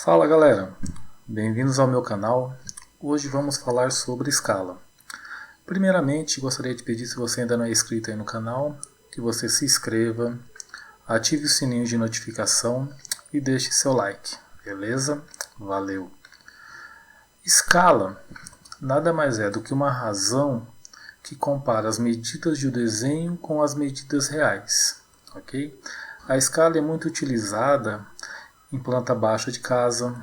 Fala galera, bem-vindos ao meu canal. Hoje vamos falar sobre escala. Primeiramente, gostaria de pedir, se você ainda não é inscrito aí no canal, que você se inscreva, ative o sininho de notificação e deixe seu like, beleza? Valeu! Escala nada mais é do que uma razão que compara as medidas de um desenho com as medidas reais, ok? A escala é muito utilizada em planta baixa de casa,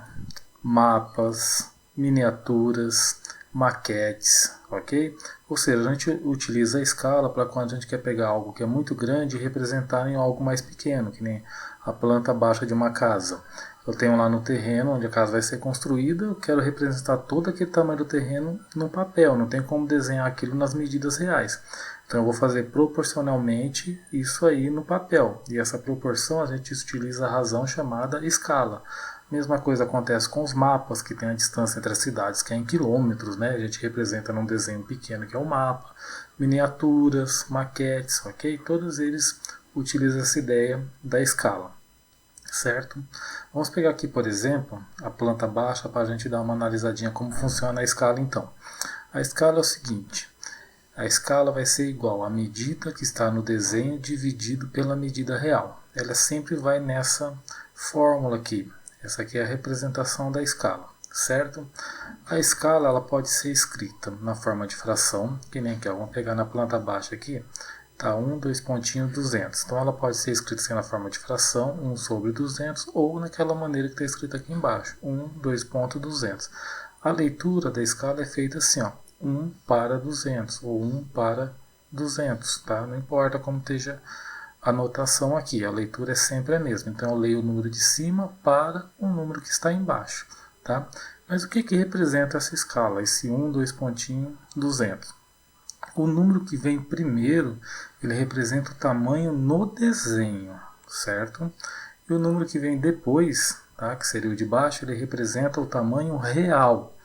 mapas, miniaturas, maquetes, ok? Ou seja, a gente utiliza a escala para quando a gente quer pegar algo que é muito grande e representar em algo mais pequeno, que nem a planta baixa de uma casa. Eu tenho lá no terreno onde a casa vai ser construída, eu quero representar todo aquele tamanho do terreno no papel, não tem como desenhar aquilo nas medidas reais. Então eu vou fazer proporcionalmente isso aí no papel. E essa proporção a gente utiliza a razão chamada escala. Mesma coisa acontece com os mapas, que tem a distância entre as cidades, que é em quilômetros, né? A gente representa num desenho pequeno, que é o mapa. Miniaturas, maquetes, ok? Todos eles utilizam essa ideia da escala, certo? Vamos pegar aqui, por exemplo, a planta baixa para a gente dar uma analisadinha como funciona a escala então. A escala é o seguinte: a escala vai ser igual à medida que está no desenho dividido pela medida real. Ela sempre vai nessa fórmula aqui. Essa aqui é a representação da escala, certo? A escala ela pode ser escrita na forma de fração, que nem aqui, ó, vamos pegar na planta baixa aqui, tá 1, 2 pontinhos, 200. Então ela pode ser escrita assim na forma de fração, 1 sobre 200, ou naquela maneira que está escrita aqui embaixo, 1, 2 pontos, 200. A leitura da escala é feita assim, ó, 1 para 200, ou 1 para 200, tá? Não importa como esteja a notação aqui, a leitura é sempre a mesma. Então eu leio o número de cima para o número que está embaixo, tá? Mas o que representa essa escala, esse 1, 2 pontinhos, 200? O número que vem primeiro, ele representa o tamanho no desenho, certo? E o número que vem depois, tá, que seria o de baixo, ele representa o tamanho real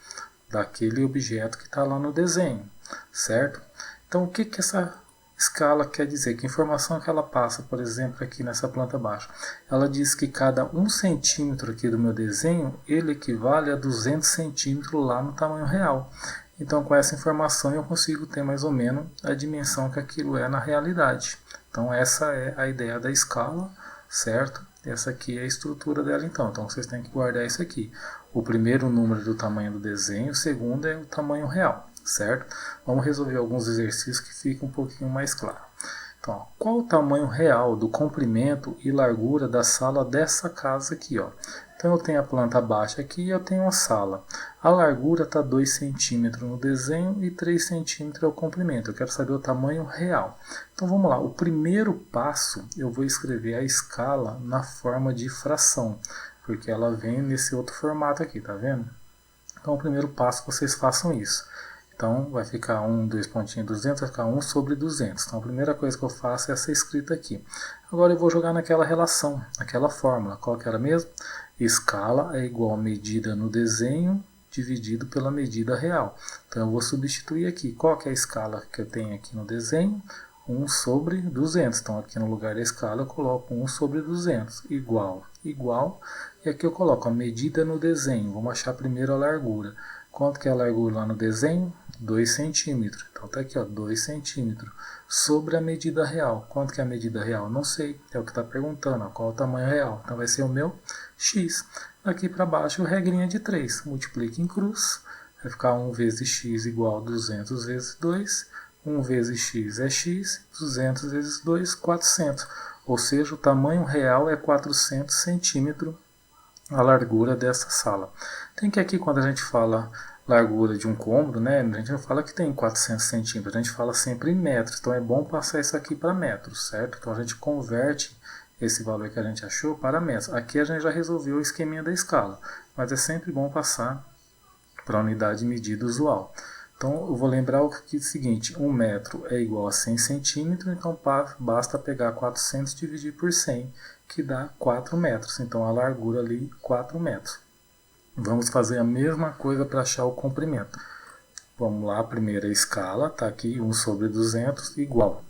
daquele objeto que está lá no desenho, certo? Então o que essa escala quer dizer? Que informação que ela passa, por exemplo, aqui nessa planta baixa? Ela diz que cada 1 centímetro aqui do meu desenho, ele equivale a 200 centímetros lá no tamanho real. Então com essa informação eu consigo ter mais ou menos a dimensão que aquilo é na realidade. Então essa é a ideia da escala, certo? Essa aqui é a estrutura dela então. Então vocês têm que guardar isso aqui. O primeiro número do tamanho do desenho, o segundo é o tamanho real, certo? Vamos resolver alguns exercícios que ficam um pouquinho mais claro. Então, ó, qual o tamanho real do comprimento e largura da sala dessa casa aqui, ó? Então eu tenho a planta baixa aqui e eu tenho a sala. A largura está 2 centímetros no desenho e 3 centímetros é o comprimento. Eu quero saber o tamanho real. Então vamos lá, o primeiro passo eu vou escrever a escala na forma de fração, porque ela vem nesse outro formato aqui, tá vendo? Então o primeiro passo vocês façam isso. Então vai ficar 1, 2 pontinhos, 200, vai ficar 1 sobre 200. Então a primeira coisa que eu faço é essa escrita aqui. Agora eu vou jogar naquela relação, naquela fórmula. Qual que era mesmo? Escala é igual a medida no desenho dividido pela medida real. Então eu vou substituir aqui. Qual que é a escala que eu tenho aqui no desenho? 1 sobre 200. Então aqui no lugar da escala eu coloco 1 sobre 200. Igual, igual. E aqui eu coloco a medida no desenho. Vamos achar primeiro a largura. Quanto que é a largura lá no desenho? 2 centímetros. Então está aqui, ó, 2 centímetros. Sobre a medida real. Quanto que é a medida real? Não sei. É o que está perguntando. Ó, qual é o tamanho real? Então vai ser o meu x. Daqui para baixo, regrinha de 3. Multiplica em cruz. Vai ficar 1 vezes x igual a 200 vezes 2. 1 vezes x é x. 200 vezes 2, 400. Ou seja, o tamanho real é 400 centímetros a largura dessa sala. Tem que aqui, quando a gente fala largura de um cômodo, né, a gente não fala que tem 400 centímetros, a gente fala sempre em metros. Então é bom passar isso aqui para metros, certo? Então a gente converte esse valor que a gente achou para metros. Aqui a gente já resolveu o esqueminha da escala, mas é sempre bom passar para a unidade de medida usual. Então eu vou lembrar o seguinte: 1 metro é igual a 100 centímetros, então basta pegar 400 e dividir por 100, que dá 4 metros. Então a largura ali, 4 metros. Vamos fazer a mesma coisa para achar o comprimento. Vamos lá, a primeira escala, está aqui 1 sobre 200, igual.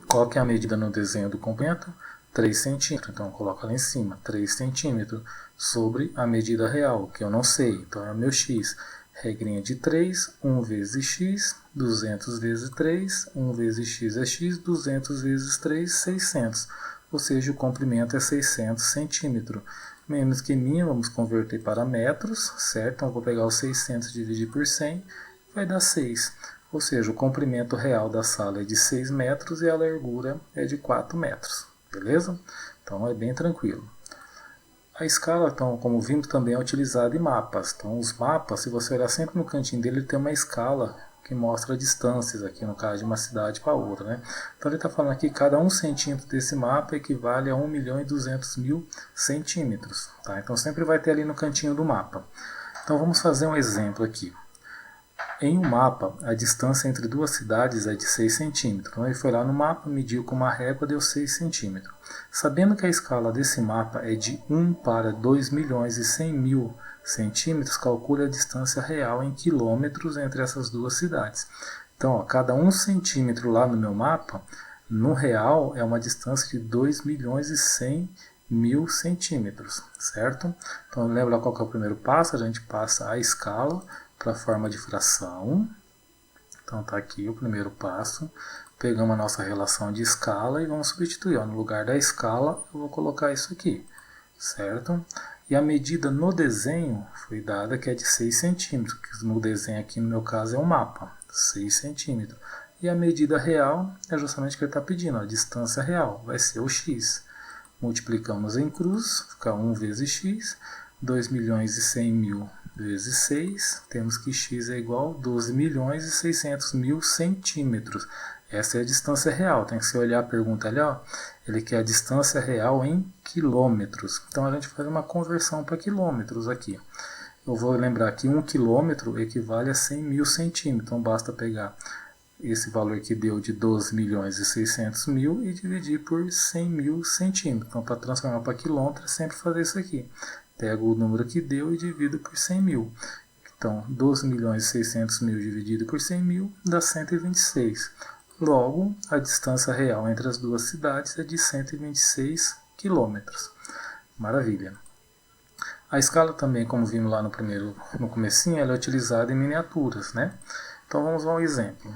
Qual que é a medida no desenho do comprimento? 3 centímetros, então eu coloco lá em cima, 3 centímetros sobre a medida real, que eu não sei, então é o meu x. Regrinha de 3, 1 vezes x, 200 vezes 3, 1 vezes x é x, 200 vezes 3, 600. Ou seja, o comprimento é 600 centímetros. Menos que μ, vamos converter para metros, certo? Então eu vou pegar os 600 e dividir por 100, vai dar 6. Ou seja, o comprimento real da sala é de 6 metros e a largura é de 4 metros. Beleza? Então é bem tranquilo. A escala, então, como vimos, também é utilizada em mapas. Então, os mapas, se você olhar sempre no cantinho dele, ele tem uma escala que mostra distâncias, aqui no caso de uma cidade para outra, né? Então, ele está falando aqui que cada 1 centímetro desse mapa equivale a 1.200.000 centímetros. Tá? Então, sempre vai ter ali no cantinho do mapa. Então, vamos fazer um exemplo aqui. Em um mapa, a distância entre duas cidades é de 6 centímetros. Então ele foi lá no mapa, mediu com uma régua, deu 6 centímetros. Sabendo que a escala desse mapa é de 1 para 2.100.000 centímetros, calcule a distância real em quilômetros entre essas duas cidades. Então, ó, cada 1 centímetro lá no meu mapa, no real, é uma distância de 2.100.000 centímetros, certo? Então, lembra qual que é o primeiro passo? A gente passa a escala para a forma de fração. Então está aqui o primeiro passo. Pegamos a nossa relação de escala e vamos substituir. Ó, no lugar da escala eu vou colocar isso aqui, certo? E a medida no desenho foi dada que é de 6 centímetros, que no desenho aqui no meu caso é um mapa, 6 centímetros. E a medida real é justamente o que ele está pedindo, a distância real, vai ser o x. Multiplicamos em cruz, fica 1 vezes x, 2.100.000 vezes 6, temos que x é igual a 12.600.000 centímetros. Essa é a distância real. Tem que se olhar a pergunta ali, ó, ele quer a distância real em quilômetros. Então a gente faz uma conversão para quilômetros aqui. Eu vou lembrar que 1 quilômetro equivale a 100.000 centímetros. Então basta pegar esse valor que deu de 12.600.000 e dividir por 100.000 centímetros. Então para transformar para quilômetro é sempre fazer isso aqui. Pego o número que deu e divido por 100.000. Então, 12.600.000 dividido por 100.000 dá 126. Logo, a distância real entre as duas cidades é de 126 quilômetros. Maravilha. A escala também, como vimos lá no comecinho, ela é utilizada em miniaturas, né? Então, vamos a um exemplo.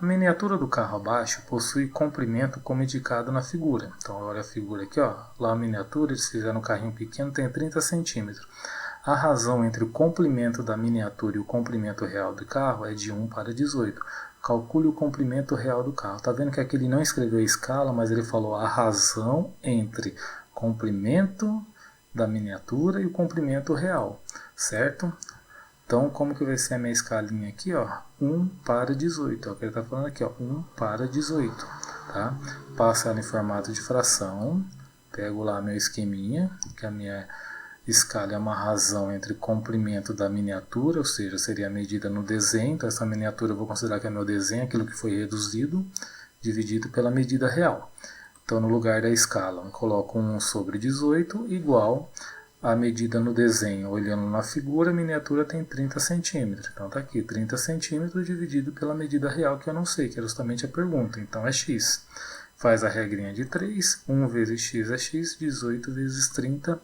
A miniatura do carro abaixo possui comprimento como indicado na figura. Então, olha a figura aqui, ó. Lá a miniatura, eles fizeram um carrinho pequeno, tem 30 centímetros. A razão entre o comprimento da miniatura e o comprimento real do carro é de 1 para 18. Calcule o comprimento real do carro. Tá vendo que aqui ele não escreveu a escala, mas ele falou a razão entre comprimento da miniatura e o comprimento real, certo? Então, como que vai ser a minha escalinha aqui, ó? 1 para 18, ó, que ele está falando aqui, ó, 1 para 18, tá? Passa ela em formato de fração, pego lá meu esqueminha, que a minha escala é uma razão entre comprimento da miniatura, ou seja, seria a medida no desenho, então essa miniatura eu vou considerar que é meu desenho, aquilo que foi reduzido, dividido pela medida real. Então, no lugar da escala, eu coloco 1 sobre 18 igual a medida no desenho, olhando na figura, a miniatura tem 30 centímetros. Então está aqui, 30 centímetros dividido pela medida real, que eu não sei, que é justamente a pergunta. Então é x. Faz a regrinha de 3, 1 vezes x é x, 18 vezes 30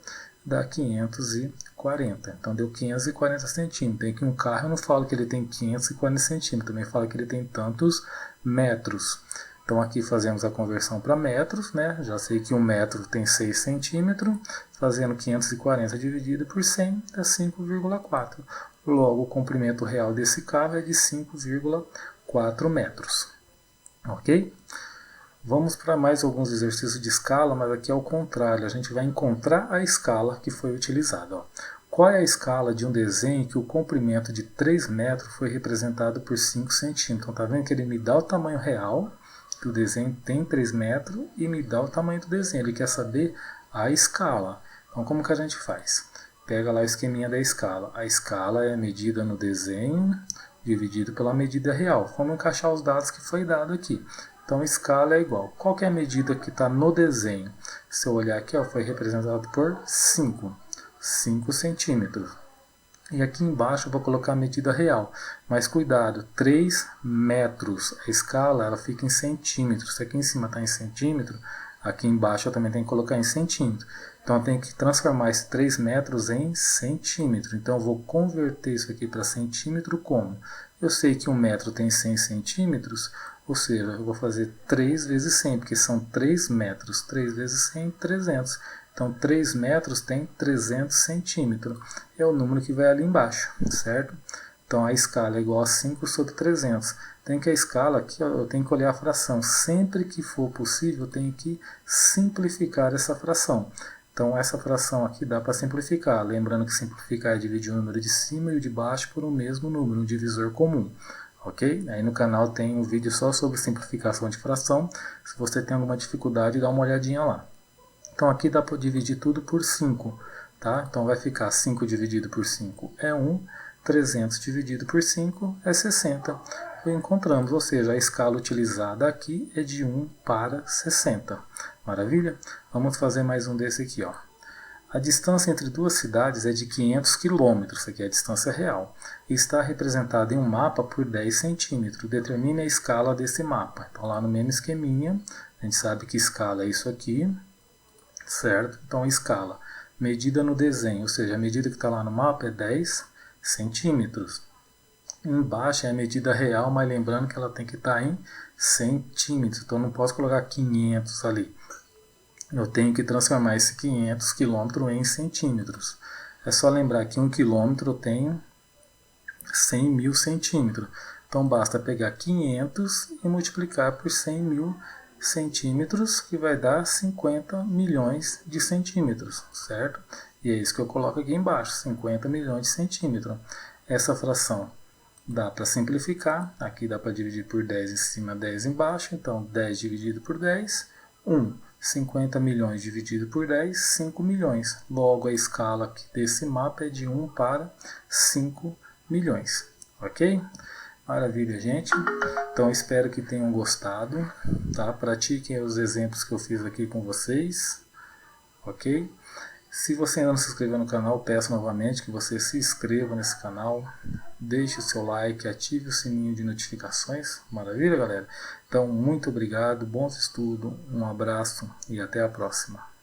dá 540. Então deu 540 centímetros. Tem que um carro, eu não falo que ele tem 540 centímetros, também falo que ele tem tantos metros. Então aqui fazemos a conversão para metros, né? Já sei que 1 metro tem 6 centímetros, fazendo 540 dividido por 100 dá 5,4. Logo, o comprimento real desse carro é de 5,4 metros. Ok? Vamos para mais alguns exercícios de escala, mas aqui é o contrário. A gente vai encontrar a escala que foi utilizada. Ó. Qual é a escala de um desenho que o comprimento de 3 metros foi representado por 5 centímetros? Então, tá vendo que ele me dá o tamanho real, que o desenho tem 3 metros, e me dá o tamanho do desenho. Ele quer saber a escala. Então, como que a gente faz? Pega lá o esqueminha da escala. A escala é a medida no desenho dividido pela medida real. Vamos encaixar os dados que foi dado aqui. Então, escala é igual. Qual que é a medida que está no desenho? Se eu olhar aqui, ó, foi representado por 5 centímetros. E aqui embaixo eu vou colocar a medida real. Mas cuidado, 3 metros. A escala ela fica em centímetros. Se aqui em cima está em centímetro, Aqui embaixo eu também tenho que colocar em centímetro. Então eu tenho que transformar esses 3 metros em centímetro. Então eu vou converter isso aqui para centímetro como? Eu sei que 1 metro tem 100 centímetros, ou seja, eu vou fazer 3 vezes 100, porque são 3 metros. 3 vezes 100, 300. Então 3 metros tem 300 centímetros. É o número que vai ali embaixo, certo? Então a escala é igual a 5 sobre 300. Tem que a escala aqui, eu tenho que olhar a fração. Sempre que for possível, eu tenho que simplificar essa fração. Então essa fração aqui dá para simplificar. Lembrando que simplificar é dividir o número de cima e o de baixo por um mesmo número, um divisor comum. Ok? Aí no canal tem um vídeo só sobre simplificação de fração. Se você tem alguma dificuldade, dá uma olhadinha lá. Então aqui dá para dividir tudo por 5. Tá? Então vai ficar 5 dividido por 5 é 1. 300 dividido por 5 é 60. E encontramos, ou seja, a escala utilizada aqui é de 1 para 60. Maravilha? Vamos fazer mais um desse aqui. Ó. A distância entre duas cidades é de 500 km, isso aqui é a distância real, e está representada em um mapa por 10 centímetros. Determine a escala desse mapa. Então lá no mesmo esqueminha, a gente sabe que escala é isso aqui, certo? Então a escala, medida no desenho, ou seja, a medida que está lá no mapa é 10 centímetros. Embaixo é a medida real, mas lembrando que ela tem que estar em centímetros. Então não posso colocar 500 ali. Eu tenho que transformar esse 500 km em centímetros. É só lembrar que 1 km eu tenho 100 mil centímetros. Então basta pegar 500 e multiplicar por 100 mil centímetros, que vai dar 50 milhões de centímetros, certo? E é isso que eu coloco aqui embaixo, 50 milhões de centímetros. Essa fração dá para simplificar, aqui dá para dividir por 10 em cima, 10 embaixo, então 10 dividido por 10, 1. 50 milhões dividido por 10, 5 milhões. Logo a escala aqui desse mapa é de 1 para 5 milhões. Ok? Maravilha, gente. Então espero que tenham gostado. Tá? Pratiquem os exemplos que eu fiz aqui com vocês. Ok? Se você ainda não se inscreveu no canal, peço novamente que você se inscreva nesse canal, deixe o seu like, ative o sininho de notificações. Maravilha, galera? Então, muito obrigado, bons estudos, um abraço e até a próxima.